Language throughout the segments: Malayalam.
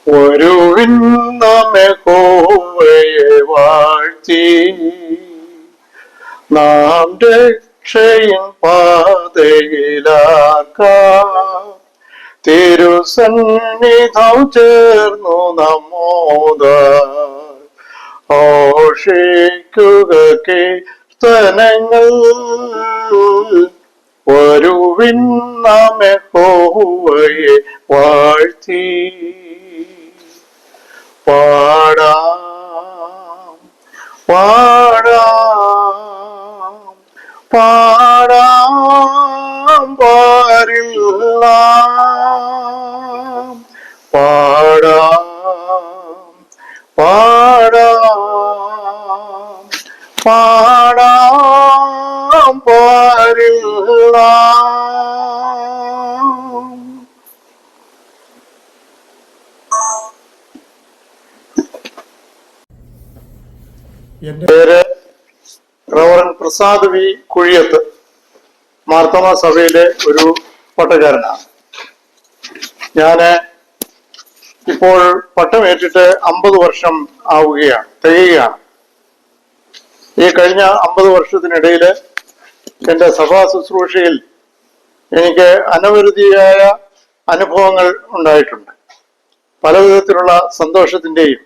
ഒരുവിൻ നാം യഹോവയെ വാഴ്ത്തി നാം രക്ഷയിൻ പാതയിലാക്കാം. തിരുസന്നിധം ചേർന്നു നമ്മോദാൽ ഘോഷിക്കുക കീർത്തനങ്ങൾ. വരുവിൻ നാം യഹോവയെ വാഴ്ത്തി പാടാം പാടാം പാടാം പാരില്ലാം പാടാം പാടാം പാടാം പാരില്ലാം. എന്റെ പേര് റവറൻ പ്രസാദ് വി കുഴിയത്ത്, മാർത്തോമ സഭയിലെ ഒരു പട്ടക്കാരനാണ്. ഞാന് ഇപ്പോൾ പട്ടമേറ്റിട്ട് 50 വർഷം തികയുകയാണ്. ഈ കഴിഞ്ഞ 50 വർഷത്തിനിടയിൽ എൻ്റെ സഭാ ശുശ്രൂഷയിൽ എനിക്ക് അനവരുതിയായ അനുഭവങ്ങൾ ഉണ്ടായിട്ടുണ്ട്. പല വിധത്തിലുള്ള സന്തോഷത്തിൻ്റെയും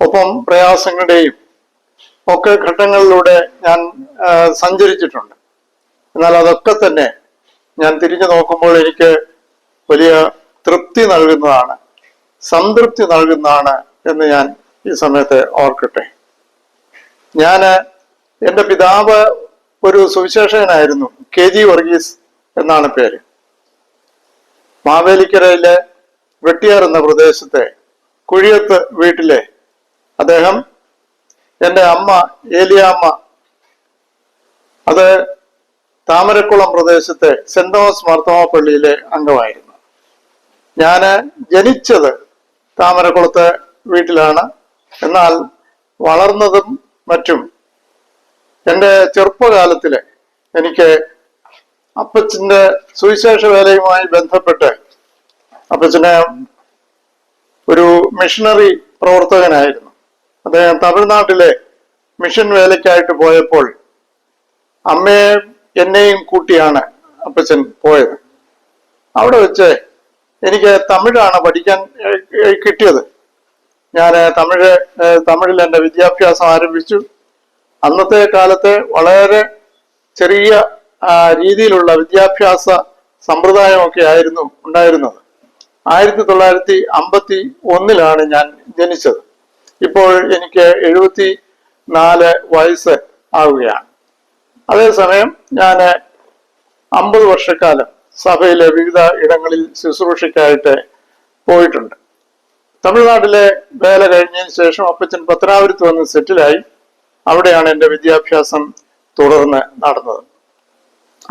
ഒപ്പം പ്രയാസങ്ങളുടെയും ഒക്കെ ഘട്ടങ്ങളിലൂടെ ഞാൻ സഞ്ചരിച്ചിട്ടുണ്ട്. എന്നാൽ അതൊക്കെ തന്നെ ഞാൻ തിരിഞ്ഞു നോക്കുമ്പോൾ എനിക്ക് വലിയ തൃപ്തി നൽകുന്നതാണ്, സംതൃപ്തി നൽകുന്നതാണ് എന്ന് ഞാൻ ഈ സമയത്ത് ഓർക്കട്ടെ. എൻ്റെ പിതാവ് ഒരു സുവിശേഷകനായിരുന്നു. KG വർഗീസ് എന്നാണ് പേര്. മാവേലിക്കരയിലെ വെട്ടിയാർ എന്ന പ്രദേശത്തെ കുഴിയത്ത് വീട്ടിലെ അദ്ദേഹം എൻ്റെ അമ്മ ഏലിയാമ്മ അത് താമരക്കുളം പ്രദേശത്തെ സെന്റ് തോമസ് മാർത്തോമ പള്ളിയിലെ അംഗമായിരുന്നു. ഞാൻ ജനിച്ചത് താമരക്കുളത്തെ വീട്ടിലാണ്. എന്നാൽ വളർന്നതും മറ്റും എൻ്റെ ചെറുപ്പകാലത്തില് എനിക്ക് അപ്പച്ചൻ്റെ സുവിശേഷ വേലയുമായി ബന്ധപ്പെട്ട് അപ്പച്ചന് ഒരു മിഷണറി പ്രവർത്തകനായിരുന്നു. അദ്ദേഹം തമിഴ്നാട്ടിലെ മിഷൻ വേലയ്ക്കായിട്ട് പോയപ്പോൾ അമ്മയെയും എന്നെയും കൂട്ടിയാണ് അപ്പച്ചൻ പോയത്. അവിടെ വെച്ച് എനിക്ക് തമിഴാണ് പഠിക്കാൻ കിട്ടിയത്. ഞാൻ തമിഴിൽ എൻ്റെ വിദ്യാഭ്യാസം ആരംഭിച്ചു. അന്നത്തെ കാലത്തെ വളരെ ചെറിയ രീതിയിലുള്ള വിദ്യാഭ്യാസ സമ്പ്രദായമൊക്കെ ആയിരുന്നു ഉണ്ടായിരുന്നത്. 1951 ഞാൻ ജനിച്ചത്. ഇപ്പോൾ എനിക്ക് 74 വയസ്സ് ആവുകയാണ്. അതേസമയം ഞാൻ 50 വർഷക്കാലം സഭയിലെ വിവിധ ഇടങ്ങളിൽ ശുശ്രൂഷയ്ക്കായിട്ട് പോയിട്ടുണ്ട്. തമിഴ്നാട്ടിലെ വേല കഴിഞ്ഞതിന് ശേഷം അപ്പച്ചൻ പത്തനാപുരത്ത് വന്ന് സെറ്റിലായി. അവിടെയാണ് എൻ്റെ വിദ്യാഭ്യാസം തുടർന്ന് നടന്നത്.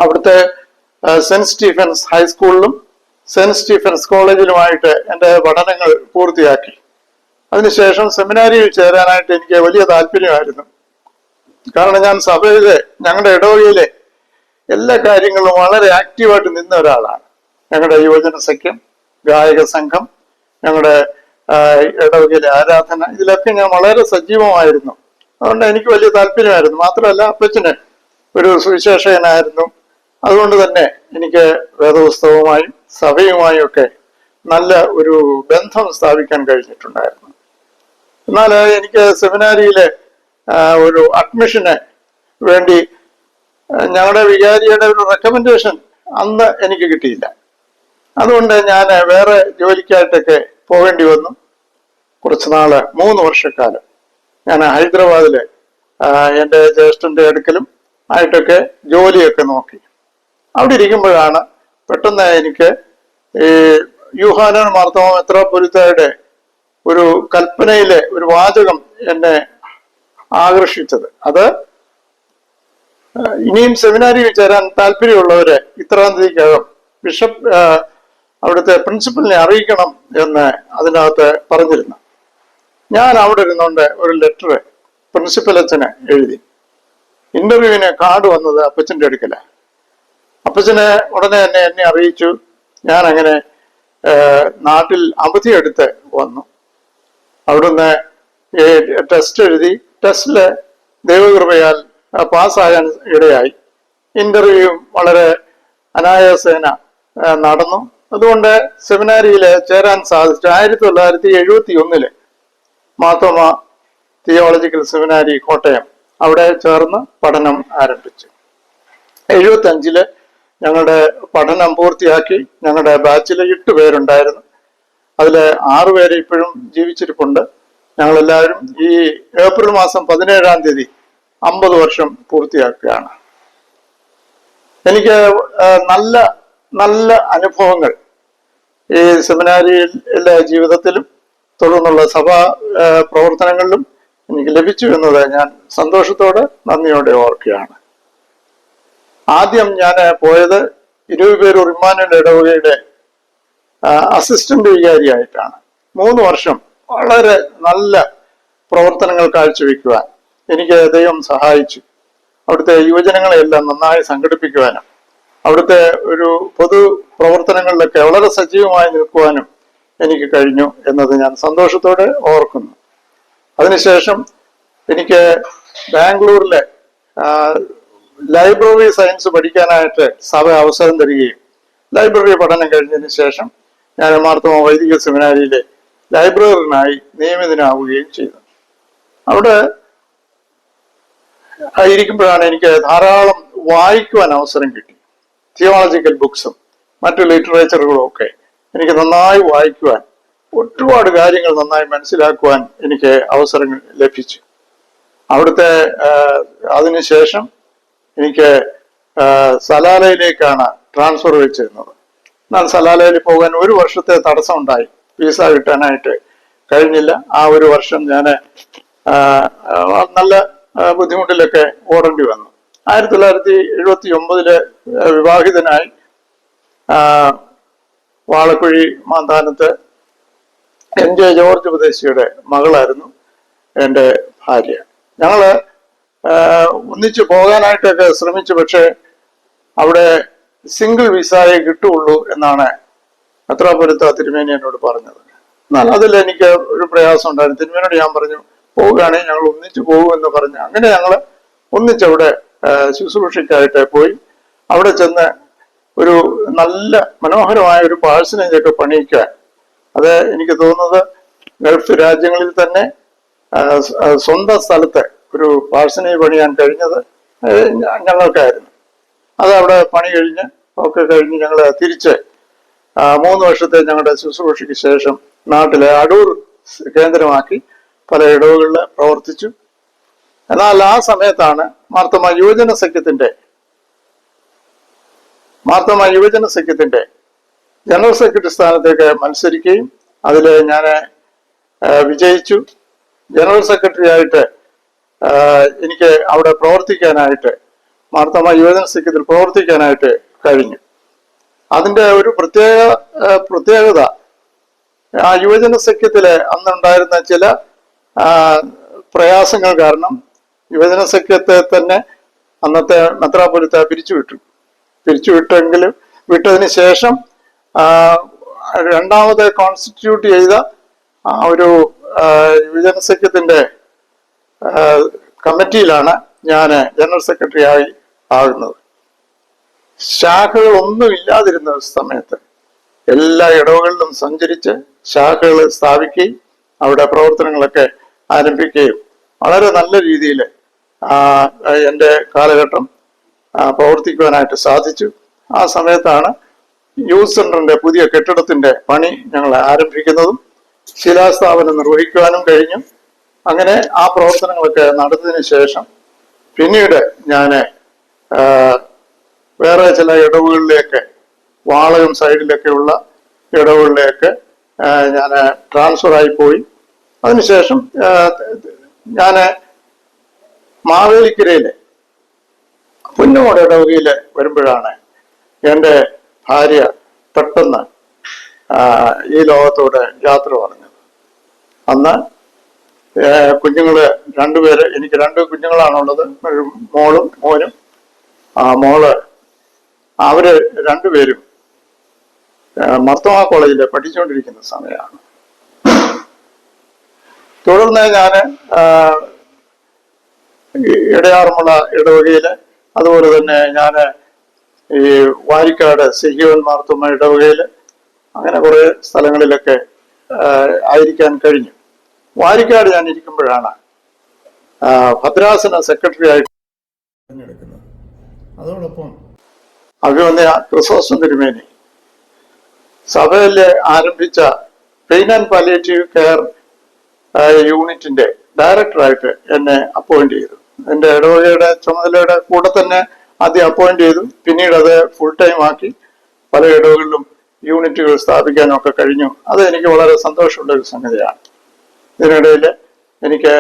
അവിടുത്തെ സെന്റ് സ്റ്റീഫൻസ് ഹൈസ്കൂളിലും സെന്റ് സ്റ്റീഫൻസ് കോളേജിലുമായിട്ട് എൻ്റെ പഠനങ്ങൾ പൂർത്തിയാക്കി. അതിനുശേഷം സെമിനാരിയിൽ ചേരാനായിട്ട് എനിക്ക് വലിയ താല്പര്യമായിരുന്നു. കാരണം ഞാൻ സഭയിലെ ഞങ്ങളുടെ ഇടവകയിലെ എല്ലാ കാര്യങ്ങളും വളരെ ആക്റ്റീവായിട്ട് നിന്ന ഒരാളാണ്. ഞങ്ങളുടെ യുവജന സഖ്യം, ഗായക സംഘം, ഞങ്ങളുടെ ഇടവകയിലെ ആരാധന, ഇതിലൊക്കെ ഞാൻ വളരെ സജീവമായിരുന്നു. അതുകൊണ്ട് എനിക്ക് വലിയ താല്പര്യമായിരുന്നു. മാത്രമല്ല അപ്പച്ചന് ഒരു സുവിശേഷകനായിരുന്നു. അതുകൊണ്ട് തന്നെ എനിക്ക് വേദപുസ്തകവുമായും സഭയുമായും ഒക്കെ നല്ല ഒരു ബന്ധം സ്ഥാപിക്കാൻ കഴിഞ്ഞിട്ടുണ്ടായിരുന്നു. എന്നാൽ എനിക്ക് സെമിനാരിയിലെ ഒരു അഡ്മിഷന് വേണ്ടി ഞങ്ങളുടെ വികാരിയുടെ ഒരു റെക്കമെൻഡേഷൻ അന്ന് എനിക്ക് കിട്ടിയില്ല. അതുകൊണ്ട് ഞാൻ വേറെ ജോലിക്കായിട്ടൊക്കെ പോകേണ്ടി വന്നു. കുറച്ച് നാള് 3 വർഷക്കാലം ഞാൻ ഹൈദരാബാദില് എൻ്റെ ജ്യേഷ്ഠന്റെ അടുക്കലും ആയിട്ടൊക്കെ ജോലിയൊക്കെ നോക്കി. അവിടെ ഇരിക്കുമ്പോഴാണ് പെട്ടെന്ന് എനിക്ക് ഈ യൂഹാനോൻ മാർത്തോമ മെത്രാപ്പൊലീത്തയുടെ ഒരു കൽപ്പനയിലെ ഒരു വാചകം എന്നെ ആകർഷിച്ചത്. അത് ഇനിയും സെമിനാരിയിൽ ചേരാൻ താല്പര്യമുള്ളവര് ഇത്രാം തീയതിക്കകം ബിഷപ്പ് അവിടുത്തെ പ്രിൻസിപ്പലിനെ അറിയിക്കണം എന്ന് അതിനകത്ത് പറഞ്ഞിരുന്നു. ഞാൻ അവിടെ ഇരുന്നുകൊണ്ട് ഒരു ലെറ്റർ പ്രിൻസിപ്പൽ അച്ഛന് എഴുതി. ഇന്റർവ്യൂവിന് കാർഡ് വന്നത് അപ്പച്ചൻ്റെ അടുക്കല. അപ്പച്ചന് ഉടനെ തന്നെ എന്നെ അറിയിച്ചു. ഞാൻ അങ്ങനെ നാട്ടിൽ അവധിയെടുത്ത് വന്നു. അവിടുന്ന് ടെസ്റ്റ് എഴുതി. ടെസ്റ്റില് ദൈവകൃപയാൽ പാസ്സാകാൻ ഇടയായി. ഇന്റർവ്യൂ വളരെ അനായാസേന നടന്നു. അതുകൊണ്ട് സെമിനാരിയിൽ ചേരാൻ സാധിച്ചു. 1971 മാർത്തോമ തിയോളജിക്കൽ സെമിനാരി കോട്ടയം അവിടെ ചേർന്ന് പഠനം ആരംഭിച്ചു. 75 ഞങ്ങളുടെ പഠനം പൂർത്തിയാക്കി. ഞങ്ങളുടെ ബാച്ചിൽ 8 പേരുണ്ടായിരുന്നു. അതിൽ 6 പേര് ഇപ്പോഴും ജീവിച്ചിരിപ്പുണ്ട്. ഞങ്ങളെല്ലാവരും ഈ ഏപ്രിൽ മാസം 17-ാം തീയതി 50 വർഷം പൂർത്തിയാക്കുകയാണ്. എനിക്ക് നല്ല നല്ല അനുഭവങ്ങൾ ഈ സെമിനാരിയിലെ ജീവിതത്തിലും തുടർന്നുള്ള സഭാ പ്രവർത്തനങ്ങളിലും എനിക്ക് ലഭിച്ചു എന്നത് ഞാൻ സന്തോഷത്തോടെ നന്ദിയോടെ ഓർക്കുകയാണ്. ആദ്യം ഞാൻ പോയത് 20 പേരൂർ ഇമ്മാനുവൽ ഇടവകയുടെ അസിസ്റ്റന്റ് വികാരിയായിട്ടാണ്. 3 വർഷം വളരെ നല്ല പ്രവർത്തനങ്ങൾ കാഴ്ചവെക്കുവാൻ എനിക്ക് ദൈവം സഹായിച്ചു. അവിടുത്തെ യുവജനങ്ങളെയെല്ലാം നന്നായി സംഘടിപ്പിക്കുവാനും അവിടുത്തെ ഒരു പൊതു പ്രവർത്തനങ്ങളിലൊക്കെ വളരെ സജീവമായി നിൽക്കുവാനും എനിക്ക് കഴിഞ്ഞു എന്നത് ഞാൻ സന്തോഷത്തോടെ ഓർക്കുന്നു. അതിനുശേഷം എനിക്ക് ബാംഗ്ലൂരിലെ ലൈബ്രറി സയൻസ് പഠിക്കാനായിട്ട് സഭ അവസരം തരികയും ലൈബ്രറി പഠനം കഴിഞ്ഞതിന് ശേഷം ഞാൻ മാർത്തോമ വൈദിക സെമിനാരിയിലെ ലൈബ്രറിയനായി നിയമിതനാവുകയും ചെയ്തു. അവിടെ ഇരിക്കുമ്പോഴാണ് എനിക്ക് ധാരാളം വായിക്കുവാൻ അവസരം കിട്ടി. തിയോളജിക്കൽ ബുക്സും മറ്റു ലിറ്ററേച്ചറുകളും ഒക്കെ എനിക്ക് നന്നായി വായിക്കുവാൻ, ഒരുപാട് കാര്യങ്ങൾ നന്നായി മനസ്സിലാക്കുവാൻ എനിക്ക് അവസരങ്ങൾ ലഭിച്ചു. അവിടുത്തെ അതിനുശേഷം എനിക്ക് സലാലയിലേക്കാണ് ട്രാൻസ്ഫർ വെച്ചിരുന്നത്. എന്നാൽ സലാലയിൽ പോകാൻ 1 വർഷത്തെ തടസ്സം ഉണ്ടായി. വിസ കിട്ടാനായിട്ട് കഴിഞ്ഞില്ല. ആ 1 വർഷം ഞാൻ നല്ല ബുദ്ധിമുട്ടിലൊക്കെ ഓടേണ്ടി വന്നു. 1979 വിവാഹിതനായി വാളക്കുഴി മാന്താനത്ത് NJ ജോർജ് ഉപദേശിയുടെ മകളായിരുന്നു എൻ്റെ ഭാര്യ. ഞങ്ങള് ഒന്നിച്ചു പോകാനായിട്ടൊക്കെ ശ്രമിച്ചു. പക്ഷെ അവിടെ സിംഗിൾ വിസയെ കിട്ടുള്ളൂ എന്നാണ് മെത്രാപ്പൊലീത്ത തിരുമേനി എന്നോട് പറഞ്ഞത്. എന്നാൽ അതിൽ എനിക്ക് ഒരു പ്രയാസം ഉണ്ടായിരുന്നു. തിരുമേനിയോട് ഞാൻ പറഞ്ഞു, പോവുകയാണെങ്കിൽ ഞങ്ങൾ ഒന്നിച്ചു പോകുമെന്ന് പറഞ്ഞു. അങ്ങനെ ഞങ്ങൾ ഒന്നിച്ചവിടെ ശുശ്രൂഷയ്ക്കായിട്ട് പോയി. അവിടെ ചെന്ന് ഒരു നല്ല മനോഹരമായ ഒരു പാഴ്സനേജൊക്കെ പണിയിക്കാൻ, അത് എനിക്ക് തോന്നുന്നത് ഗൾഫ് രാജ്യങ്ങളിൽ തന്നെ സ്വന്തം സ്ഥലത്ത് ഒരു പാഴ്സനേജ് പണിയാൻ കഴിഞ്ഞത് ഞങ്ങൾക്കായിരുന്നു. അത് അവിടെ പണി കഴിഞ്ഞ് ഞങ്ങൾ തിരിച്ച് 3 വർഷത്തെ ഞങ്ങളുടെ ശുശ്രൂഷയ്ക്ക് ശേഷം നാട്ടിലെ അടൂർ കേന്ദ്രമാക്കി പല ഇടവുകളിൽ പ്രവർത്തിച്ചു. എന്നാൽ ആ സമയത്താണ് മാർത്തോമ യുവജന സഖ്യത്തിന്റെ ജനറൽ സെക്രട്ടറി സ്ഥാനത്തേക്ക് മത്സരിക്കുകയും അതിൽ ഞാൻ വിജയിച്ചു. ജനറൽ സെക്രട്ടറി ആയിട്ട് എനിക്ക് അവിടെ പ്രവർത്തിക്കാനായിട്ട്, മാർത്തോമ യുവജന സഖ്യത്തിൽ പ്രവർത്തിക്കാനായിട്ട് കഴിഞ്ഞു. അതിൻ്റെ ഒരു പ്രത്യേകത ആ യുവജന സഖ്യത്തിലെ അന്നുണ്ടായിരുന്ന ചില പ്രയാസങ്ങൾ കാരണം യുവജന സഖ്യത്തെ തന്നെ അന്നത്തെ മെത്രാപ്പൊലീത്ത പിരിച്ചുവിട്ടെങ്കിലും വിട്ടതിന് ശേഷം രണ്ടാമത് കോൺസ്റ്റിറ്റ്യൂട്ട് ചെയ്ത ഒരു യുവജന സഖ്യത്തിന്റെ കമ്മിറ്റിയിലാണ് ഞാൻ ജനറൽ സെക്രട്ടറി ആയി ആകുന്നത്. ശാഖകളൊന്നും ഇല്ലാതിരുന്ന സമയത്ത് എല്ലാ ഇടവുകളിലും സഞ്ചരിച്ച് ശാഖകൾ സ്ഥാപിക്കുകയും അവിടെ പ്രവർത്തനങ്ങളൊക്കെ ആരംഭിക്കുകയും വളരെ നല്ല രീതിയിൽ എൻ്റെ കാലഘട്ടം പ്രവർത്തിക്കുവാനായിട്ട് സാധിച്ചു. ആ സമയത്താണ് യൂത്ത് സെന്ററിന്റെ പുതിയ കെട്ടിടത്തിന്റെ പണി ഞങ്ങൾ ആരംഭിക്കുന്നതും ശിലാസ്ഥാപനം നിർവഹിക്കുവാനും കഴിഞ്ഞു. അങ്ങനെ ആ പ്രവർത്തനങ്ങളൊക്കെ നടന്നതിന് ശേഷം പിന്നീട് ഞാൻ വേറെ ചില ഇടവുകളിലേക്ക്, വാളകം സൈഡിലൊക്കെയുള്ള ഇടവുകളിലേക്ക് ഞാൻ ട്രാൻസ്ഫർ ആയി പോയി. അതിനുശേഷം ഞാൻ മാവേലിക്കരയിലെ പുന്നമോട് ഇടവകയിൽ വരുമ്പോഴാണ് എൻ്റെ ഭാര്യ പെട്ടെന്ന് ഈ ലോകത്തോട് യാത്ര പറഞ്ഞത്. അന്ന് കുഞ്ഞുങ്ങള് 2 പേര്, എനിക്ക് 2 കുഞ്ഞുങ്ങളാണുള്ളത്, ഒരു മോളും മോനും. മോള് അവര് 2 പേരും മർത്തോമ കോളേജിൽ പഠിച്ചുകൊണ്ടിരിക്കുന്ന സമയമാണ്. തുടർന്ന് ഞാൻ ഇടയാറുമുള്ള ഇടവകയില്, അതുപോലെ തന്നെ ഞാൻ ഈ വാരിക്കാട് സിഹിയോൻ മാർത്തോമ ഇടവകയില്, അങ്ങനെ കുറെ സ്ഥലങ്ങളിലൊക്കെ ആയിരിക്കാൻ കഴിഞ്ഞു. വാരിക്കാട് ഞാൻ ഇരിക്കുമ്പോഴാണ് ഭദ്രാസന സെക്രട്ടറി ആയിട്ട് തിരഞ്ഞെടുക്കുന്നത്. അതോടൊപ്പം അഭിവന്യ ക്രിസോസ്റ്റം തിരുമേനി സഭയിൽ ആരംഭിച്ച പെയിൻ ആൻഡ് പാലിയേറ്റീവ് കെയർ യൂണിറ്റിന്റെ ഡയറക്ടറായിട്ട് എന്നെ അപ്പോയിന്റ് ചെയ്തു. എന്റെ ഇടവകയുടെ ചുമതലയുടെ കൂടെ തന്നെ ആദ്യം അപ്പോയിന്റ് ചെയ്തു. പിന്നീട് അത് ഫുൾ ടൈം ആക്കി പല ഇടവകളിലും യൂണിറ്റുകൾ സ്ഥാപിക്കാനും ഒക്കെ കഴിഞ്ഞു. അത് എനിക്ക് വളരെ സന്തോഷമുള്ള ഒരു സംഗതിയാണ്. ഇതിനിടയിൽ എനിക്ക്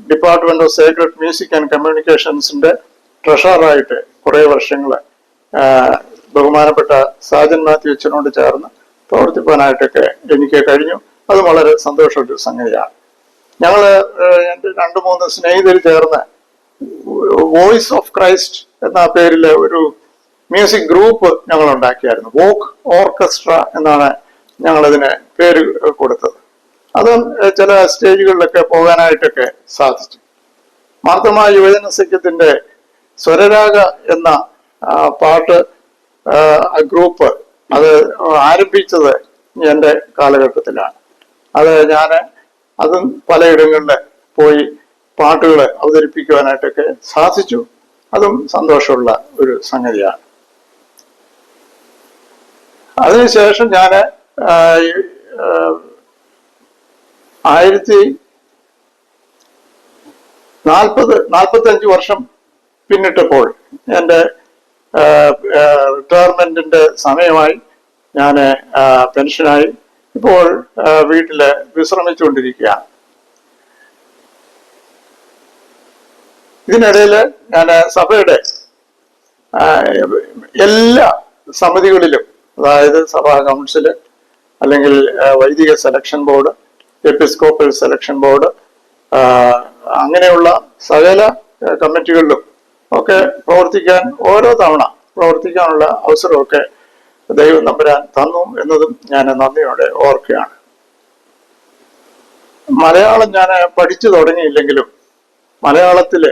department of sacred music and കമ്മ്യൂണിക്കേഷൻസിന്റെ ട്രഷററായിട്ട് കുറെ വർഷങ്ങൾ ബഹുമാനപ്പെട്ട സാജൻ മാത്യു അച്ഛനോട് ചേർന്ന് പ്രവർത്തിപ്പാനായിട്ടൊക്കെ എനിക്ക് കഴിഞ്ഞു. അത് വളരെ സന്തോഷമുള്ള സംഗതിയാണ്. ഞങ്ങള് എൻ്റെ 2-3 സ്നേഹിതർ ചേർന്ന് വോയിസ് ഓഫ് ക്രൈസ്റ്റ് എന്ന പേരിൽ ഒരു മ്യൂസിക് ഗ്രൂപ്പ് ഞങ്ങൾ ഉണ്ടാക്കിയായിരുന്നു. വോക്ക് ഓർക്കസ്ട്ര എന്നാണ് ഞങ്ങളതിന് പേര് കൊടുത്തത്. അതും ചില സ്റ്റേജുകളിലൊക്കെ പോകാനായിട്ടൊക്കെ സാധിച്ചു. മാർത്തോമ യുവജന സഖ്യത്തിന്റെ സ്വരരാഗ എന്ന പാട്ട് ഗ്രൂപ്പ് അത് ആരംഭിച്ചത് എൻ്റെ കാലഘട്ടത്തിലാണ്. അത് ഞാൻ അതും പലയിടങ്ങളിൽ പോയി പാട്ടുകൾ അവതരിപ്പിക്കുവാനായിട്ടൊക്കെ സാധിച്ചു. അതും സന്തോഷമുള്ള ഒരു സംഗതിയാണ്. അതിനുശേഷം ഞാൻ 45 വർഷം പിന്നിട്ടപ്പോൾ എൻ്റെ റിട്ടയർമെന്റിന്റെ സമയമായി. ഞാൻ പെൻഷനായി. ഇപ്പോൾ വീട്ടില് വിശ്രമിച്ചുകൊണ്ടിരിക്കുകയാണ്. ഇതിനിടയിൽ ഞാൻ സഭയുടെ എല്ലാ സമിതികളിലും, അതായത് സഭാ കൗൺസില്, അല്ലെങ്കിൽ വൈദിക selection board, episcopal selection board, അങ്ങനെയുള്ള സകല കമ്മിറ്റികളിലും ഒക്കെ പ്രവർത്തിക്കാൻ ഓരോ തവണ പ്രവർത്തിക്കാനുള്ള അവസരമൊക്കെ ദൈവം തമ്പുരാൻ തന്നു എന്നതും ഞാൻ നന്ദിയോടെ ഓർക്കുകയാണ്. മലയാളം ഞാൻ പഠിച്ചു തുടങ്ങിയില്ലെങ്കിലും മലയാളത്തില്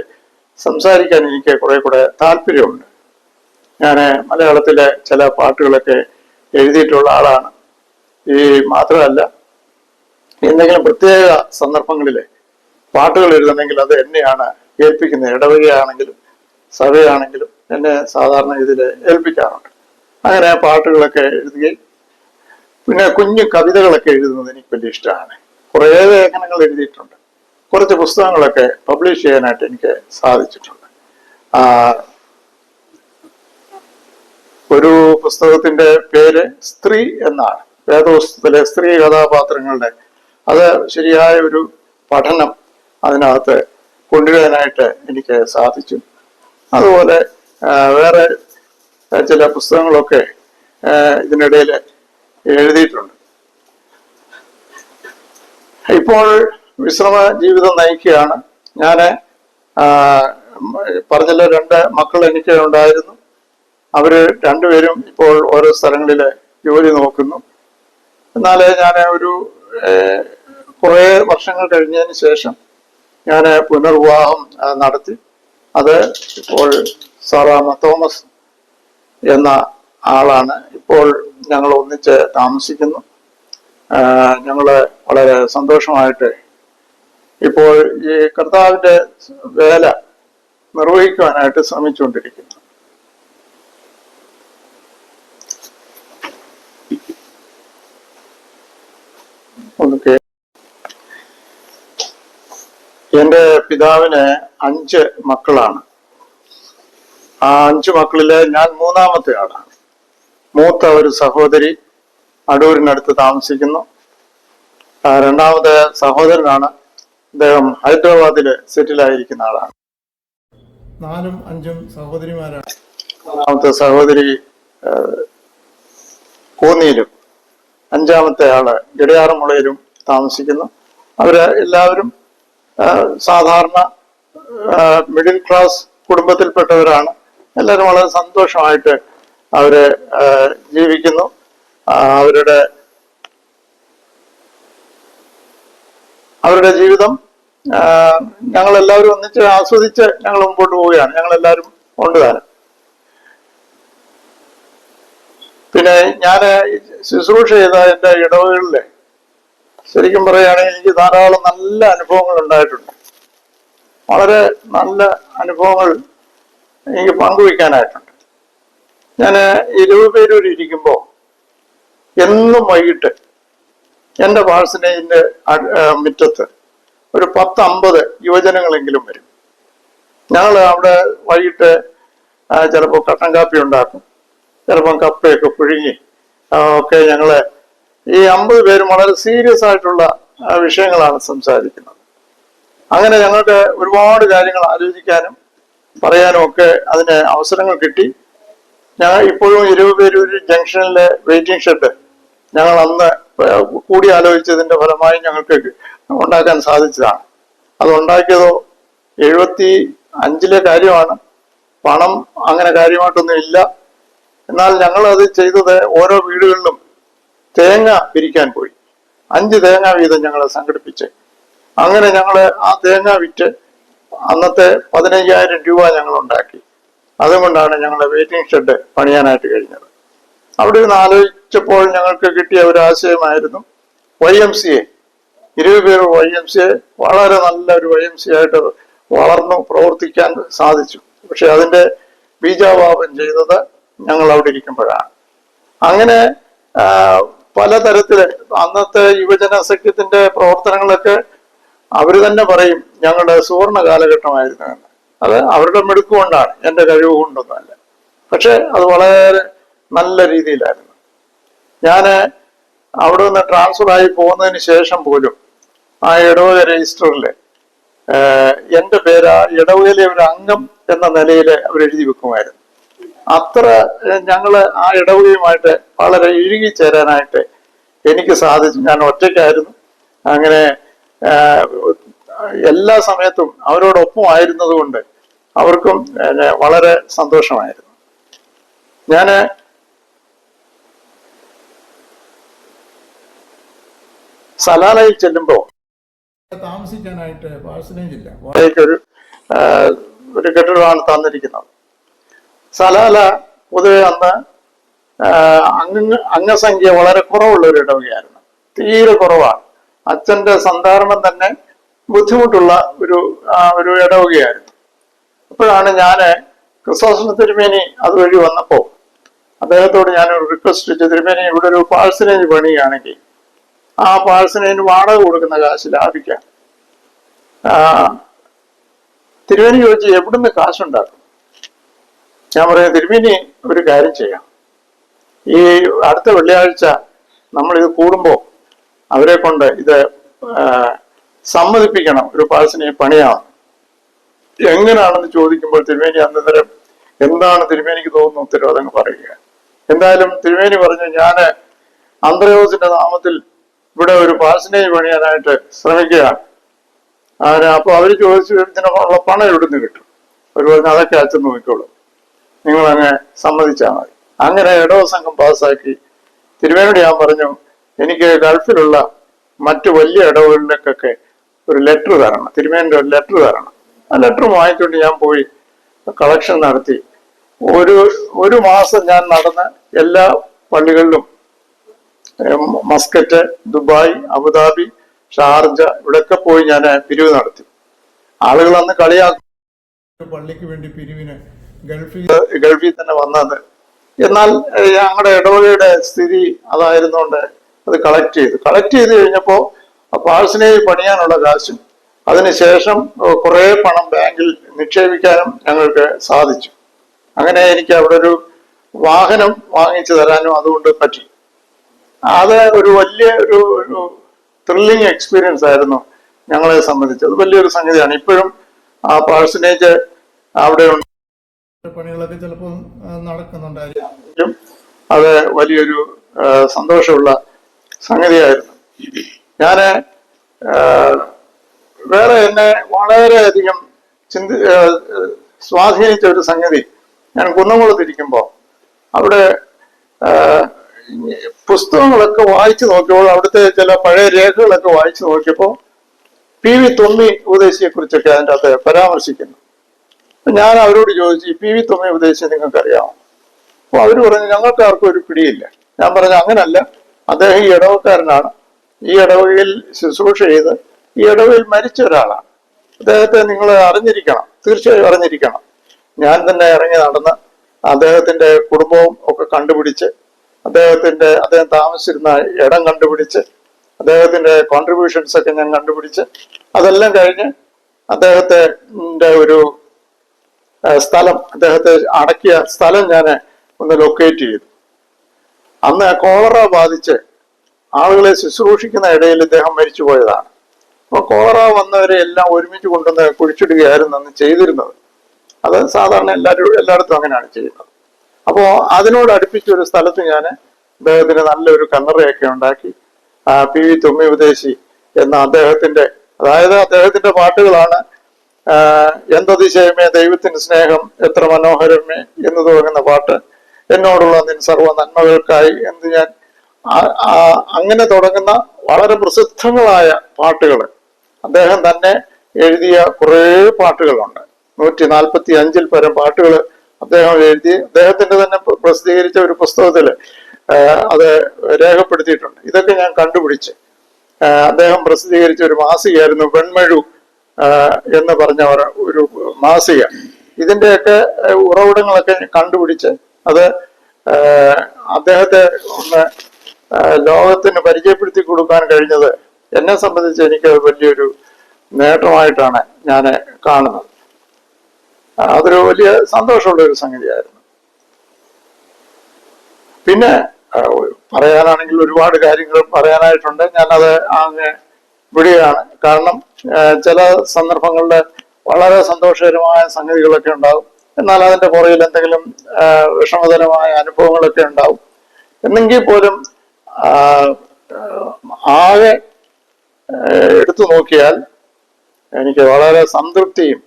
സംസാരിക്കാൻ എനിക്ക് കുറെ കൂടെ താല്പര്യമുണ്ട്. ഞാൻ മലയാളത്തിലെ ചില പാട്ടുകളൊക്കെ എഴുതിയിട്ടുള്ള ആളാണ്. ഈ മാത്രമല്ല, എന്തെങ്കിലും പ്രത്യേക സന്ദർഭങ്ങളിൽ പാട്ടുകൾ എഴുതണമെങ്കിൽ അത് എന്നെയാണ് ഏൽപ്പിക്കുന്നത്. ഇടവകയാണെങ്കിലും സഭയാണെങ്കിലും എന്നെ സാധാരണ ഇതിൽ ഏൽപ്പിക്കാറുണ്ട്. അങ്ങനെ പാട്ടുകളൊക്കെ എഴുതുകയും പിന്നെ കുഞ്ഞു കവിതകളൊക്കെ എഴുതുന്നത് എനിക്ക് വലിയ ഇഷ്ടമാണ്. കുറേ ലേഖനങ്ങൾ എഴുതിയിട്ടുണ്ട്. കുറച്ച് പുസ്തകങ്ങളൊക്കെ പബ്ലിഷ് ചെയ്യാനായിട്ട് എനിക്ക് സാധിച്ചിട്ടുണ്ട്. ഒരു പുസ്തകത്തിന്റെ പേര് സ്ത്രീ എന്നാണ്. വേദപുസ്തകത്തിലെ സ്ത്രീ കഥാപാത്രങ്ങളുടെ അത് ശരിയായ ഒരു പഠനം അതിനകത്ത് കൊണ്ടുവരാനായിട്ട് എനിക്ക് സാധിച്ചു. അതുപോലെ വേറെ ചില പുസ്തകങ്ങളൊക്കെ ഇതിനിടയിൽ എഴുതിയിട്ടുണ്ട്. ഇപ്പോൾ വിശ്രമ ജീവിതം നയിക്കുകയാണ്. ഞാൻ പറഞ്ഞല്ലോ, 2 മക്കൾ എനിക്ക് ഉണ്ടായിരുന്നു. അവര് 2 പേരും ഇപ്പോൾ ഓരോ സ്ഥലങ്ങളിൽ ജോലി നോക്കുന്നു. എന്നാൽ ഞാൻ ഒരു കുറേ വർഷങ്ങൾ കഴിഞ്ഞതിന് ശേഷം ഞാൻ പുനർവിവാഹം നടത്തി. അത് ഇപ്പോൾ സാറാമ്മ തോമസ് എന്ന ആളാണ്. ഇപ്പോൾ ഞങ്ങൾ ഒന്നിച്ച് താമസിക്കുന്നു. ഞങ്ങള് വളരെ സന്തോഷമായിട്ട് ഇപ്പോൾ ഈ കർത്താവിന്റെ വേല നിർവഹിക്കുവാനായിട്ട് ശ്രമിച്ചുകൊണ്ടിരിക്കുന്നു. എന്റെ പിതാവിന് 5 മക്കളാണ്. ആ 5 മക്കളില് ഞാൻ 3ാമത്തെ ആളാണ്. മൂത്ത ഒരു സഹോദരി അടൂരിനടുത്ത് താമസിക്കുന്നു. 2ാമത്തെ സഹോദരനാണ്. അദ്ദേഹം ഹൈദരാബാദില് സെറ്റിലായിരിക്കുന്ന ആളാണ്. 4ഉം 5ഉം സഹോദരിമാരാണ്. 4ാമത്തെ സഹോദരി കോന്നിയിലും 5ാമത്തെ ആള് ഇടയാറുമുളയിലും താമസിക്കുന്നു. അവര് എല്ലാവരും സാധാരണ മിഡിൽ ക്ലാസ് കുടുംബത്തിൽപ്പെട്ടവരാണ്. എല്ലാവരും വളരെ സന്തോഷമായിട്ട് അവര് ജീവിക്കുന്നു. അവരുടെ ജീവിതം ഞങ്ങളെല്ലാവരും ഒന്നിച്ച് ആസ്വദിച്ച് ഞങ്ങൾ മുമ്പോട്ട് പോവുകയാണ്. ഞങ്ങളെല്ലാവരും ഉണ്ട് താനും. പിന്നെ ഞാൻ ശുശ്രൂഷ ചെയ്ത എൻ്റെ ഇടവകളിൽ ശരിക്കും പറയുകയാണെങ്കിൽ എനിക്ക് ധാരാളം നല്ല അനുഭവങ്ങൾ ഉണ്ടായിട്ടുണ്ട്. വളരെ നല്ല അനുഭവങ്ങൾ എനിക്ക് പങ്കുവയ്ക്കാനായിട്ടുണ്ട്. ഞാൻ 20 പേരൂടെ ഇരിക്കുമ്പോൾ എന്നും വൈകിട്ട് എൻ്റെ പാഴ്സനേജിന്റെ മുറ്റത്ത് ഒരു 10-50 യുവജനങ്ങളെങ്കിലും വരും. ഞങ്ങൾ അവിടെ വൈകിട്ട് ചിലപ്പോൾ കട്ടൻ കാപ്പി ഉണ്ടാക്കും, ചിലപ്പം കപ്പയൊക്കെ പുഴുങ്ങി ഒക്കെ ഞങ്ങള് ഈ 50 പേരും വളരെ സീരിയസ് ആയിട്ടുള്ള വിഷയങ്ങളാണ് സംസാരിക്കുന്നത്. അങ്ങനെ ഞങ്ങൾക്ക് ഒരുപാട് കാര്യങ്ങൾ ആലോചിക്കാനും പറയാനും ഒക്കെ അതിന് അവസരങ്ങൾ കിട്ടി. ഞാൻ ഇപ്പോഴും 20 പേരൂര് ജംഗ്ഷനിലെ വെയിറ്റിംഗ് ഷെഡ് ഞങ്ങൾ അന്ന് കൂടി ആലോചിച്ചതിന്റെ ഫലമായി ഞങ്ങൾക്ക് ഉണ്ടാക്കാൻ സാധിച്ചതാണ്. അത് ഉണ്ടാക്കിയതോ 75-ലെ കാര്യമാണ്. പണം അങ്ങനെ കാര്യമായിട്ടൊന്നും ഇല്ല. എന്നാൽ ഞങ്ങൾ അത് ചെയ്തത് ഓരോ വീടുകളിലും തേങ്ങ പിരിക്കാൻ പോയി. 5 തേങ്ങ വീതം ഞങ്ങൾ സംഘടിപ്പിച്ച് അങ്ങനെ ഞങ്ങൾ ആ തേങ്ങ വിറ്റ് അന്നത്തെ 15,000 രൂപ ഞങ്ങൾ ഉണ്ടാക്കി. അതുകൊണ്ടാണ് ഞങ്ങളുടെ വെയിറ്റിംഗ് ഷെഡ് പണിയാനായിട്ട് കഴിഞ്ഞത്. അവിടെ നിന്ന് ആലോചിച്ചപ്പോൾ ഞങ്ങൾക്ക് കിട്ടിയ ഒരു ആശയമായിരുന്നു YMCA. 20 പേർ YMCA വളരെ നല്ലൊരു YMCA ആയിട്ട് വളർന്നു പ്രവർത്തിക്കാൻ സാധിച്ചു. പക്ഷെ അതിന്റെ ബീജാവാപം ചെയ്തത് ഞങ്ങൾ അവിടെ ഇരിക്കുമ്പോഴാണ്. അങ്ങനെ പലതരത്തില് അന്നത്തെ യുവജന സഖ്യത്തിന്റെ പ്രവർത്തനങ്ങളൊക്കെ അവർ തന്നെ പറയും ഞങ്ങളുടെ സുവർണ കാലഘട്ടമായിരുന്നു എന്ന്. അത് അവരുടെ മിടുക്കുകൊണ്ടാണ്, എൻ്റെ കഴിവ് കൊണ്ടൊന്നുമല്ല. പക്ഷെ അത് വളരെ നല്ല രീതിയിലായിരുന്നു. ഞാൻ അവിടെ നിന്ന് ട്രാൻസ്ഫർ ആയി പോകുന്നതിന് ശേഷം പോലും ആ ഇടവക രജിസ്റ്ററിൽ എൻ്റെ പേര് ആ ഇടവകയിലെ ഒരു അംഗം എന്ന നിലയിൽ അവർ എഴുതി വെക്കുമായിരുന്നു. അത്ര ഞങ്ങൾ ആ ഇടവകയുമായിട്ട് വളരെ ഇഴുകിച്ചേരാനായിട്ട് എനിക്ക് സാധിച്ചു. ഞാൻ ഒറ്റയ്ക്കായിരുന്നു. അങ്ങനെ എല്ലാ സമയത്തും അവരോടൊപ്പം ആയിരുന്നത് കൊണ്ട് അവർക്കും വളരെ സന്തോഷമായിരുന്നു. ഞാൻ സലാലയിൽ ചെല്ലുമ്പോൾ താമസിക്കാനായിട്ട് പാഴ്സനേജില്ല. ഒരു കെട്ടിടമാണ് തന്നിരിക്കുന്നത്. സലാല പൊതുവെ അന്ന് അംഗസംഖ്യ വളരെ കുറവുള്ള ഒരു ഇടവകയായിരുന്നു. തീരെ കുറവാണ്. അച്ഛന്റെ സന്ധാരണം തന്നെ ബുദ്ധിമുട്ടുള്ള ഒരു ഇടവകയായിരുന്നു. അപ്പോഴാണ് ഞാൻ ക്രിസോസ്റ്റം തിരുമേനി അതുവഴി വന്നപ്പോൾ അദ്ദേഹത്തോട് ഞാനൊരു റിക്വസ്റ്റ് ചെയ്തു, തിരുമേനി ഇവിടെ ഒരു പാഴ്സനേജ് പണിയുകയാണെങ്കിൽ ആ പാഴ്സനേജിന് വാടക കൊടുക്കുന്ന കാശ് ലാഭിക്കാം. തിരുമേനി ചോദിച്ചു എവിടുന്ന് കാശുണ്ടാക്കും? ഞാൻ പറയാം തിരുമേനി ഒരു കാര്യം ചെയ്യാം, ഈ അടുത്ത വെള്ളിയാഴ്ച നമ്മളിത് കൂടുമ്പോൾ അവരെ കൊണ്ട് ഇത് സമ്മതിപ്പിക്കണം, ഒരു പാഴ്സനേജ് പണിയാണ്. എങ്ങനെയാണെന്ന് ചോദിക്കുമ്പോൾ തിരുമേനി അന്നേരം എന്താണ് തിരുമേനിക്ക് തോന്നുന്ന ഉത്തരവ് അതങ്ങ് പറയുക. എന്തായാലും തിരുമേനി പറഞ്ഞു ഞാൻ അന്ത്രയോസിന്റെ നാമത്തിൽ ഇവിടെ ഒരു പാഴ്സനേജ് പണിയാനായിട്ട് ശ്രമിക്കുകയാണ്. അപ്പൊ അവര് ചോദിച്ചു ഇതിനുള്ള പണം എവിടുന്ന് കിട്ടും? അവർ പറഞ്ഞു അതൊക്കെ അച്ഛൻ നോക്കിക്കോളും, നിങ്ങൾ അങ്ങ് സമ്മതിച്ചാൽ മതി. അങ്ങനെ ഇടവ സംഘം പാസ്സാക്കി. തിരുമേനിയോട് ഞാൻ പറഞ്ഞു എനിക്ക് ഗൾഫിലുള്ള മറ്റു വലിയ ഇടവുകളിലേക്കൊക്കെ ഒരു ലെറ്റർ തരണം, തിരുമേനിന്റെ ഒരു ലെറ്റർ തരണം. ആ ലെറ്റർ വാങ്ങിച്ചുകൊണ്ട് ഞാൻ പോയി കളക്ഷൻ നടത്തി. ഒരു മാസം ഞാൻ നടന്ന് എല്ലാ പള്ളികളിലും മസ്കറ്റ്, ദുബായ്, അബുദാബി, ഷാർജ ഇവിടെയൊക്കെ പോയി ഞാൻ പിരിവ് നടത്തി. ആളുകൾ അന്ന് കളിയാക്കും പള്ളിക്ക് വേണ്ടി പിരിവിന് ഗൾഫിൽ തന്നെ വന്നത്. എന്നാൽ ഞങ്ങളുടെ ഇടവകയുടെ സ്ഥിതി അതായിരുന്നുകൊണ്ട് അത് കളക്ട് ചെയ്ത് കഴിഞ്ഞപ്പോൾ പാഴ്സനേജ് പണിയാനുള്ള കാശും അതിനുശേഷം കുറെ പണം ബാങ്കിൽ നിക്ഷേപിക്കാനും ഞങ്ങൾക്ക് സാധിച്ചു. അങ്ങനെ എനിക്ക് അവിടെ ഒരു വാഹനം വാങ്ങിച്ചു തരാനും അതുകൊണ്ട് പറ്റി. അത് ഒരു വലിയ ഒരു ത്രില്ലിങ് എക്സ്പീരിയൻസ് ആയിരുന്നു ഞങ്ങളെ സംബന്ധിച്ച്. അത് വലിയൊരു സംഗതിയാണ്. ഇപ്പോഴും ആ പാഴ്സനേജ് അവിടെ ഉണ്ട്, പണികളൊക്കെ ചിലപ്പോൾ നടക്കുന്നുണ്ടായിരിക്കും. അത് വലിയൊരു സന്തോഷമുള്ള സംഗതിയായിരുന്നു. ഞാന് വേറെ എന്നെ വളരെയധികം സ്വാധീനിച്ച ഒരു സംഗതി, ഞാൻ കുന്നംകുളത്തിരിക്കുമ്പോൾ അവിടെ പുസ്തകങ്ങളൊക്കെ വായിച്ചു നോക്കിയപ്പോൾ അവിടുത്തെ ചില പഴയ രേഖകളൊക്കെ വായിച്ചു നോക്കിയപ്പോൾ പി വി തൊമ്മി ഉപദേശിയെ കുറിച്ചൊക്കെ അതിൻ്റെ അകത്ത് പരാമർശിക്കുന്നു. ഞാൻ അവരോട് ചോദിച്ചു, ഈ പി വി തൊമ്മി ഉപദേശിയെ നിങ്ങൾക്ക് അറിയാമോ? അപ്പോൾ അവർ പറഞ്ഞു ഞങ്ങൾക്ക് ആർക്കും ഒരു പിടിയില്ല. ഞാൻ പറഞ്ഞു അങ്ങനല്ല, അദ്ദേഹം ഈ ഇടവക്കാരനാണ്, ഈ ഇടവകയിൽ ശുശ്രൂഷ ചെയ്ത് ഈ ഇടവകയിൽ മരിച്ച ഒരാളാണ്, അദ്ദേഹത്തെ നിങ്ങൾ അറിഞ്ഞിരിക്കണം, തീർച്ചയായും അറിഞ്ഞിരിക്കണം. ഞാൻ തന്നെ ഇറങ്ങി നടന്ന് അദ്ദേഹത്തിന്റെ കുടുംബവും ഒക്കെ കണ്ടുപിടിച്ച് അദ്ദേഹം താമസിച്ചിരുന്ന ഇടം കണ്ടുപിടിച്ച് അദ്ദേഹത്തിന്റെ കോൺട്രിബ്യൂഷൻസ് ഒക്കെ ഞാൻ കണ്ടുപിടിച്ച് അതെല്ലാം കഴിഞ്ഞ് അദ്ദേഹത്തിന്റെ ഒരു സ്ഥലം, അദ്ദേഹത്തെ അടക്കിയ സ്ഥലം ഞാൻ ഒന്ന് ലൊക്കേറ്റ് ചെയ്തു. അന്ന് കോളറ ബാധിച്ച് ആളുകളെ ശുശ്രൂഷിക്കുന്ന ഇടയിൽ ഇദ്ദേഹം മരിച്ചുപോയതാണ്. അപ്പൊ കോളറ വന്നവരെ എല്ലാം ഒരുമിച്ച് കൊണ്ടുവന്ന് കുഴിച്ചിടുകയായിരുന്നു അന്ന് ചെയ്തിരുന്നത്. അത് സാധാരണ എല്ലായിടത്തും അങ്ങനെയാണ് ചെയ്യുന്നത്. അപ്പോൾ അതിനോട് അടുപ്പിച്ചൊരു സ്ഥലത്ത് ഞാൻ അദ്ദേഹത്തിന് നല്ലൊരു കല്ലറയൊക്കെ ഉണ്ടാക്കി പി വി തൊമ്മി ഉപദേശി എന്ന അദ്ദേഹത്തിന്റെ പാട്ടുകളാണ് എന്തതിശയമേ ദൈവത്തിന് സ്നേഹം എത്ര മനോഹരമേ എന്ന് തുടങ്ങുന്ന പാട്ട്, എന്നോടുള്ള നിൻ സർവ്വ നന്മകൾക്കായി എന്ന് ഞാൻ അങ്ങനെ തുടങ്ങുന്ന വളരെ പ്രസിദ്ധങ്ങളായ പാട്ടുകൾ അദ്ദേഹം തന്നെ എഴുതിയ കുറേ പാട്ടുകളുണ്ട്. 145 പരം പാട്ടുകൾ അദ്ദേഹം എഴുതി അദ്ദേഹത്തിന്റെ തന്നെ പ്രസിദ്ധീകരിച്ച ഒരു പുസ്തകത്തിൽ അത് രേഖപ്പെടുത്തിയിട്ടുണ്ട്. ഇതൊക്കെ ഞാൻ കണ്ടുപിടിച്ച് അദ്ദേഹം പ്രസിദ്ധീകരിച്ച ഒരു മാസികയായിരുന്നു വെൺമഴു എന്ന് പറഞ്ഞ ഒരു മാസിക. ഇതിന്റെയൊക്കെ ഉറവിടങ്ങളൊക്കെ കണ്ടുപിടിച്ച് അത് അദ്ദേഹത്തെ ഒന്ന് ലോകത്തിന് പരിചയപ്പെടുത്തി കൊടുക്കാൻ കഴിഞ്ഞത് എന്നെ സംബന്ധിച്ച് എനിക്ക് വലിയൊരു നേട്ടമായിട്ടാണ് ഞാൻ കാണുന്നത്. അതൊരു വലിയ സന്തോഷമുള്ള ഒരു സംഗതിയായിരുന്നു. പിന്നെ പറയാനാണെങ്കിൽ ഒരുപാട് കാര്യങ്ങൾ പറയാനായിട്ടുണ്ട്. ഞാനത് അങ്ങ് വിടുകയാണ്. കാരണം ചില സന്ദർഭങ്ങളിൽ വളരെ സന്തോഷകരമായ സംഗതികളൊക്കെ ഉണ്ടാവും, എന്നാൽ അതിന്റെ പുറകിൽ എന്തെങ്കിലും വിഷമകരമായ അനുഭവങ്ങളൊക്കെ ഉണ്ടാവും. എന്നെങ്കിൽ പോലും ആകെ എടുത്തു നോക്കിയാൽ എനിക്ക് വളരെ സംതൃപ്തിയും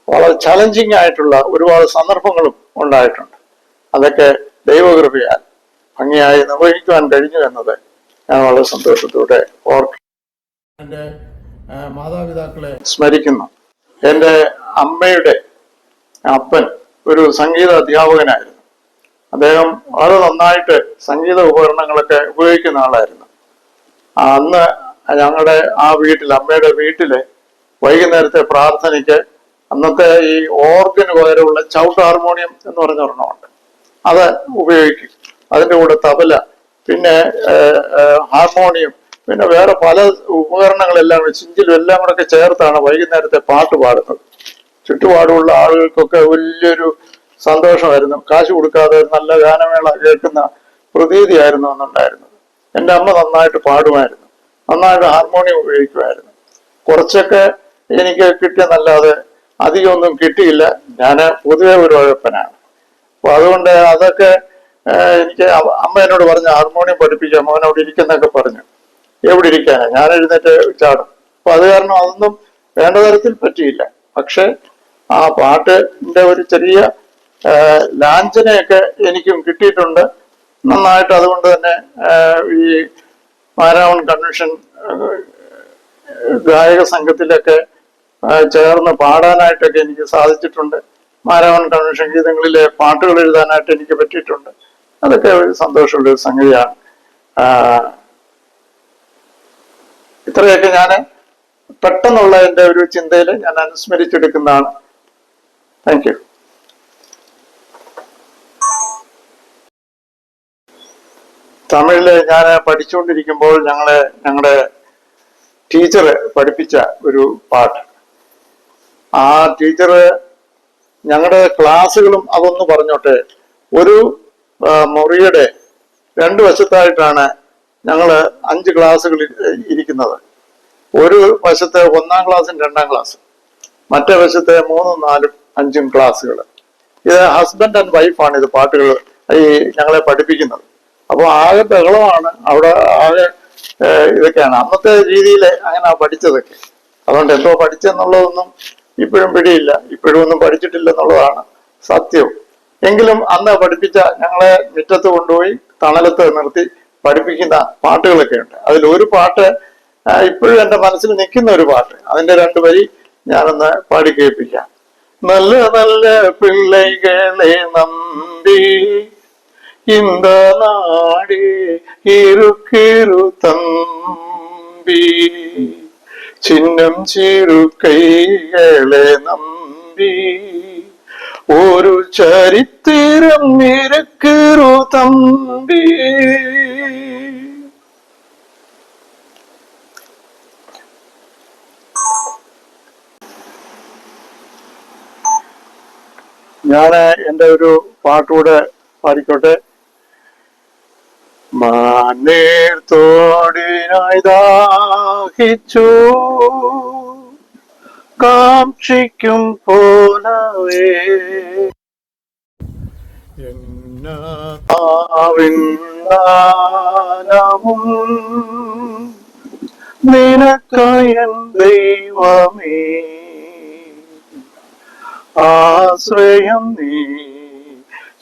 വളരെ ചലഞ്ചിങ് ആയിട്ടുള്ള ഒരുപാട് സന്ദർഭങ്ങളും ഉണ്ടായിട്ടുണ്ട്. അതൊക്കെ ദൈവകൃപയാൽ ഭംഗിയായി നിർവഹിക്കുവാൻ കഴിഞ്ഞു എന്നത് ഞാൻ വളരെ സന്തോഷത്തോടെ ഓർക്കും. എൻ്റെ മാതാപിതാക്കളെ സ്മരിക്കുന്നു. എൻ്റെ അമ്മയുടെ അപ്പൻ ഒരു സംഗീത അധ്യാപകനായിരുന്നു. അദ്ദേഹം വളരെ നന്നായിട്ട് സംഗീത ഉപകരണങ്ങളൊക്കെ ഉപയോഗിക്കുന്ന ആളായിരുന്നു. അന്ന് ഞങ്ങളുടെ അമ്മയുടെ വീട്ടില് വൈകുന്നേരത്തെ പ്രാർത്ഥനയ്ക്ക് അന്നത്തെ ഈ ഓർഗന് പകരമുള്ള ചൗട്ട് ഹാർമോണിയം എന്ന് പറഞ്ഞ ഒരെണ്ണമുണ്ട്, അത് ഉപയോഗിക്കും. അതിൻ്റെ കൂടെ തബല, പിന്നെ ഹാർമോണിയം, പിന്നെ വേറെ പല ഉപകരണങ്ങളെല്ലാം ചിഞ്ചിലും എല്ലാം കൂടെ ഒക്കെ ചേർത്താണ് വൈകുന്നേരത്തെ പാട്ട് പാടുന്നത്. ചുറ്റുപാടുമുള്ള ആളുകൾക്കൊക്കെ വലിയൊരു സന്തോഷമായിരുന്നു. കാശ് കൊടുക്കാതെ നല്ല ഗാനമേള കേൾക്കുന്ന പ്രതീതിയായിരുന്നു അന്നുണ്ടായിരുന്നത്. എൻ്റെ അമ്മ നന്നായിട്ട് പാടുമായിരുന്നു, നന്നായിട്ട് ഹാർമോണിയം ഉപയോഗിക്കുമായിരുന്നു. കുറച്ചൊക്കെ എനിക്ക് കിട്ടിയെന്നല്ലാതെ അധികമൊന്നും കിട്ടിയില്ല. ഞാൻ പൊതുവെ ഒരു ഉഴപ്പനാണ്. അപ്പൊ അതുകൊണ്ട് അതൊക്കെ എനിക്ക് അമ്മ എന്നോട് പറഞ്ഞു ഹാർമോണിയം പഠിപ്പിക്കാം മോനോട് ഇരിക്കുന്നൊക്കെ പറഞ്ഞു. എവിടെ ഇരിക്കാനാ, ഞാൻ എഴുന്നേറ്റ് ചാടും. അപ്പൊ അത് കാരണം അതൊന്നും വേണ്ട തരത്തിൽ പറ്റിയില്ല. പക്ഷെ ആ പാട്ടിന്റെ ഒരു ചെറിയ ലാഞ്ചനയൊക്കെ എനിക്കും കിട്ടിയിട്ടുണ്ട് നന്നായിട്ട്. അതുകൊണ്ട് തന്നെ ഈ മാരാമൺ കൺവെൻഷൻ ഗായക സംഘത്തിലൊക്കെ ചേർന്ന് പാടാനായിട്ടൊക്കെ എനിക്ക് സാധിച്ചിട്ടുണ്ട്. മാരാമൺ കൺവെൻഷൻ ഗീതങ്ങളിലെ പാട്ടുകൾ എഴുതാനായിട്ട് എനിക്ക് പറ്റിയിട്ടുണ്ട്. അതൊക്കെ ഒരു സന്തോഷമുള്ള ഒരു സംഗതിയാണ്. ഇത്രയൊക്കെ ഞാൻ പെട്ടെന്നുള്ള എൻ്റെ ഒരു ചിന്തയിൽ ഞാൻ അനുസ്മരിച്ചെടുക്കുന്നതാണ്. Thank you. തമിഴില് ഞാൻ പഠിച്ചുകൊണ്ടിരിക്കുമ്പോൾ ഞങ്ങളുടെ ടീച്ചർ പഠിപ്പിച്ച ഒരു പാട്ട്, ആ ടീച്ചർ ഞങ്ങളുടെ ക്ലാസ്സുകളും അതൊന്ന് പറഞ്ഞോട്ടെ, ഒരു മുറിയുടെ 2 വശത്തായിട്ടാണ് ഞങ്ങൾ 5 ക്ലാസ്സുകൾ ഇരിക്കുന്നത്. ഒരു വശത്ത് 1-ാം ക്ലാസ്സും 2-ാം ക്ലാസ്സും, മറ്റേ വശത്ത് 3-ഉം 4-ഉം 5-ഉം ക്ലാസ്സുകൾ. ഇത് ഹസ്ബൻഡ് ആൻഡ് വൈഫാണ് ഇത് പാട്ടുകൾ ഞങ്ങളെ പഠിപ്പിക്കുന്നത്. അപ്പോൾ ആകെ ബഹളമാണ് അവിടെ, ആകെ ഇതൊക്കെയാണ് അന്നത്തെ രീതിയിൽ അങ്ങനെ പഠിച്ചതൊക്കെ. അതുകൊണ്ട് എന്തോ പഠിച്ചെന്നുള്ളതൊന്നും ഇപ്പോഴും പിടിയില്ല, ഇപ്പോഴും ഒന്നും പഠിച്ചിട്ടില്ല എന്നുള്ളതാണ് സത്യവും. എങ്കിലും അന്ന് പഠിപ്പിച്ച ഞങ്ങളെ മുറ്റത്ത് കൊണ്ടുപോയി തണലത്ത് നിർത്തി പഠിപ്പിക്കുന്ന പാട്ടുകളൊക്കെ ഉണ്ട്. അതിൽ ഒരു പാട്ട് ഇപ്പോഴും എന്റെ മനസ്സിൽ നിൽക്കുന്ന ഒരു പാട്ട്, അതിന്റെ 2 വരി ഞാനൊന്ന് പാടി കേൾപ്പിക്കാം. നല്ല നല്ല പിള്ളൈകളെ നമ്പി இந்த நாடு இருக்கிறு தம்பி சின்னம் சிறு கைகளை நம்பி ஒரு சரித்திரம் இருக்கிறு தம்பி. ഞാന് എൻ്റെ ഒരു പാട്ടുകൂടെ പാടിക്കോട്ടെ. മാനേർത്തോടിനായി ദാഹിച്ചു കാക്ഷിക്കും പോലവേ എന്നാവും നിനക്കയൻ ദൈവമേ ആശ്രയം നീ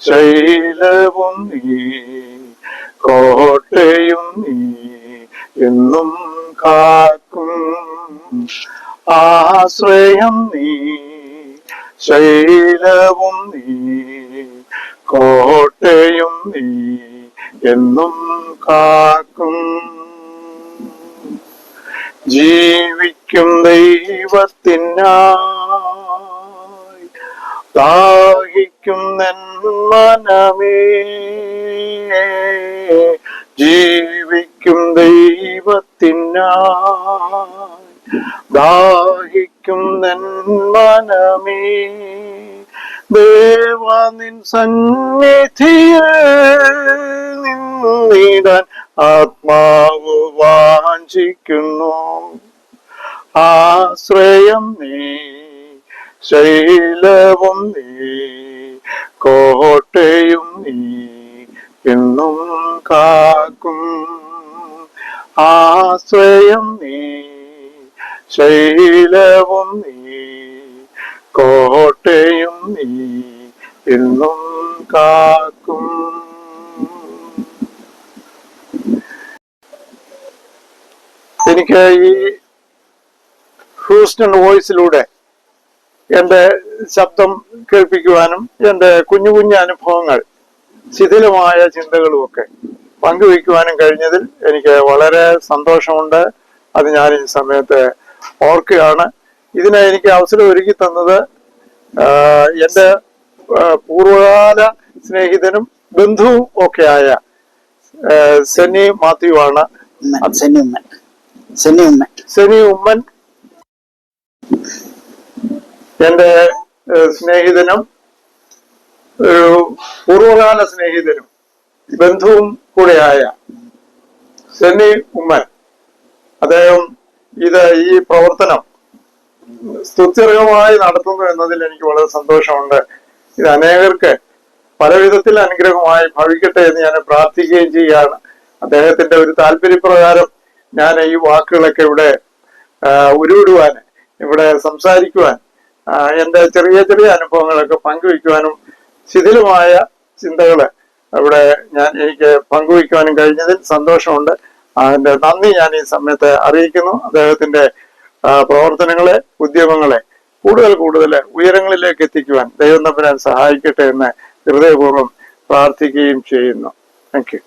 ശൈലവും നീ കോട്ടയും നീ എന്നും കാക്കും. ആശ്രയം നീ ശൈലവും നീ കോട്ടയും നീ എന്നും കാക്കും. ജീവിക്കും ദൈവത്തിനായി ദാഹിക്കും നിൻ മനമേ, ജീവിക്കും ദൈവത്തിനായി ദാഹിക്കും നിൻ മനമേ, ദേവാ നിൻ സന്നിധിയിൽ നിന്നിടാൻ ആത്മാവ് വാഞ്ചിക്കുന്നു. ആശ്രയം നീ ശൈലവും നീ കോട്ടയും നീ എന്നും കാക്കും. ആശ്രയം നീ ശൈലവും നീ കോട്ടയും നീ എന്നും കാക്കും. എനിക്ക് ഈ ഹ്യൂസ്റ്റൺ വോയിസിലൂടെ എൻ്റെ ശബ്ദം കേൾപ്പിക്കുവാനും എൻ്റെ കുഞ്ഞു കുഞ്ഞു അനുഭവങ്ങൾ ശിഥിലമായ ചിന്തകളുമൊക്കെ പങ്കുവയ്ക്കുവാനും കഴിഞ്ഞതിൽ എനിക്ക് വളരെ സന്തോഷമുണ്ട്. അത് ഞാൻ ഈ സമയത്ത് ഓർക്കുകയാണ്. ഇതിനെ എനിക്ക് അവസരം ഒരുക്കി തന്നത് എൻ്റെ പൂർവകാല സ്നേഹിതനും ബന്ധുവും ഒക്കെ ആയ സെന്നി മാത്യു ആണ്. സെന്നി ഉമ്മൻ എന്റെ സ്നേഹിതനും ഒരു പൂർവകാല സ്നേഹിതനും ബന്ധുവും കൂടെയായ സെന്നി ഉമ്മൻ, അദ്ദേഹം ഈ പ്രവർത്തനം സ്തുത്യർഹമായി നടത്തുന്നു എന്നതിൽ എനിക്ക് വളരെ സന്തോഷമുണ്ട്. ഇത് അനേകർക്ക് പല വിധത്തിൽ അനുഗ്രഹമായി ഭവിക്കട്ടെ എന്ന് ഞാൻ പ്രാർത്ഥിക്കുകയും ചെയ്യുകയാണ്. അദ്ദേഹത്തിന്റെ ഒരു താല്പര്യപ്രകാരം ഞാൻ ഈ വാക്കുകളൊക്കെ ഇവിടെ ഉരുവിടുവാൻ, ഇവിടെ സംസാരിക്കുവാൻ, എൻ്റെ ചെറിയ ചെറിയ അനുഭവങ്ങളൊക്കെ പങ്കുവയ്ക്കുവാനും ശിഥിലമായ ചിന്തകള് ഇവിടെ എനിക്ക് പങ്കുവയ്ക്കുവാനും കഴിഞ്ഞതിൽ സന്തോഷമുണ്ട്. അതിന്റെ നന്ദി ഞാൻ ഈ സമയത്ത് അറിയിക്കുന്നു. അദ്ദേഹത്തിന്റെ പ്രവർത്തനങ്ങളെ, ഉദ്യമങ്ങളെ കൂടുതൽ ഉയരങ്ങളിലേക്ക് എത്തിക്കുവാൻ ദൈവം തമ്പുരാൻ സഹായിക്കട്ടെ എന്ന് ഹൃദയപൂർവ്വം പ്രാർത്ഥിക്കുകയും ചെയ്യുന്നു. Thank you.